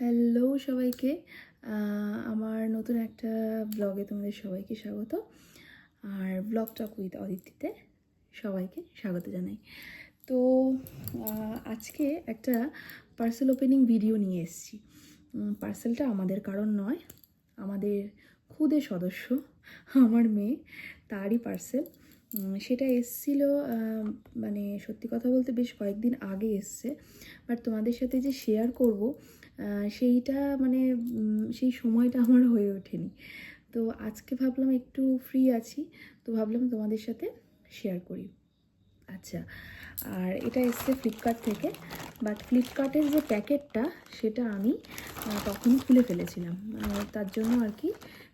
Hello সবাইকে, আমার নতুন একটা ব্লগে তোমাদের সবাইকে স্বাগত। আর ব্লগ টক উইথ অদিতিতে সবাইকে স্বাগত জানাই। তো আজকে একটা পার্সেল ওপেনিং ভিডিও নিয়ে এসেছি। পার্সেলটা আমাদের কারণ নয়, আমাদের খুদে সদস্য আমার মেয়ে, তারই পার্সেল। সেটা এসছিল মানে সত্যি কথা বলতে বেশ কয়েকদিন আগে এসছে, বাট তোমাদের সাথে যে শেয়ার করব সেইটা মানে সেই সময়টা আমার হয়ে ওঠেনি। তো আজকে ভাবলাম একটু ফ্রি আছি, তো ভাবলাম তোমাদের সাথে শেয়ার করি। আচ্ছা, আর এটা এসছে ফ্লিপকার্ট থেকে, বাট ফ্লিপকার্টের যে প্যাকেটটা সেটা আমি তখনই খুলে ফেলেছিলাম, তার জন্য আর কি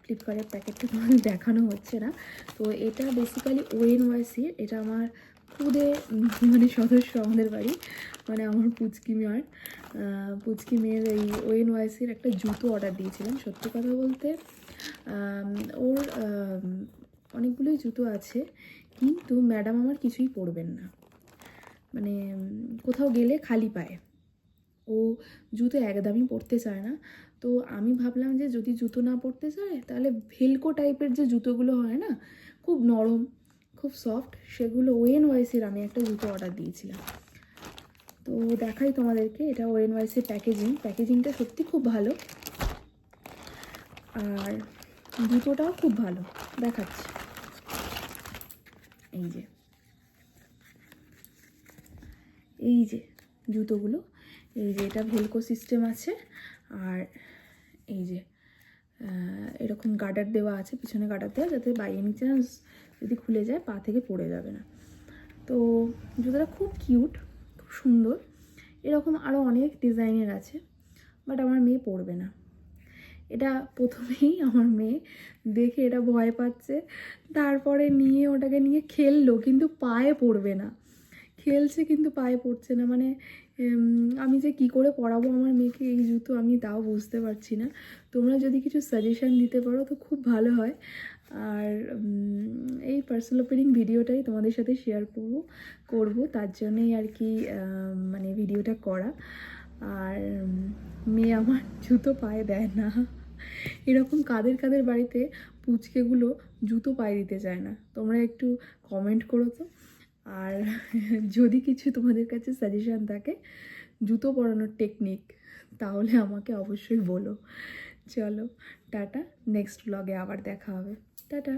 ফ্লিপকার্টের প্যাকেটটা তোমাদের দেখানো হচ্ছে না। তো এটা বেসিক্যালি ONYC, এটা আমার খুদে মানে সদস্য আমাদের বাড়ি, মানে আমার পুচকি মেয়ের এই ONYCর একটা জুতো অর্ডার দিয়েছিলাম। সত্যি কথা বলতে ওর অনেকগুলোই জুতো আছে, কিন্তু ম্যাডাম আমার কিছুই পরবেন না, মানে কোথাও গেলে খালি পায়ে, ও জুতো একদমই পরতে চায় না। তো আমি ভাবলাম যে যদি জুতো না পরতে চায় তাহলে ভেলকো টাইপের যে জুতোগুলো হয় না, খুব নরম, খুব সফট, সেগুলো ONYCর আমি একটা জুতো অর্ডার দিয়েছিলাম। তো দেখাই তোমাদেরকে, এটা ONYC প্যাকেজিংটা সত্যি খুব ভালো, আর জুতোটাও খুব ভালো, দেখাচ্ছি। এই যে জুতোগুলো, এই যে এটা ভেলকো সিস্টেম আছে, আর এই যে এরকম গার্ডার দেওয়া আছে, পিছনে গার্ডার দেওয়া, যাতে বাই এনি চান্স যদি খুলে যায় পা থেকে পড়ে যাবে না। তো জুতোটা খুব কিউট, খুব সুন্দর। এরকম আরও অনেক ডিজাইনের আছে, বাট আমার মেয়ে পরবে না। এটা প্রথমেই আমার মেয়ে দেখে এটা ভয় পাচ্ছে, তারপরে ওটাকে নিয়ে খেললো, কিন্তু পায়ে পড়বে না। খেলছে কিন্তু পায়ে পড়ছে না, মানে আমি যে কি করে পরাবো আমার মেয়েকে এই জুতো, আমি তাও বুঝতে পারছি না। তোমরা যদি কিছু সাজেশান দিতে পারো তো খুব ভালো হয়। আর এই পার্সেল ওপেনিং ভিডিওটাই তোমাদের সাথে শেয়ার করব, তার জন্যই আর কি মানে ভিডিওটা করা। আর মেয়ে আমার জুতো পায়ে দেয় না। এরকম কাদের বাড়িতে পুচকেগুলো জুতো পায়ে দিতে চায় না, তোমরা একটু কমেন্ট করো তো। আর যদি কিছু তোমাদের কাছে সাজেশান থাকে জুতো পরানোর টেকনিক, তাহলে আমাকে অবশ্যই বলো। চলো টাটা, নেক্সট ব্লগে আবার দেখা হবে। টাটা।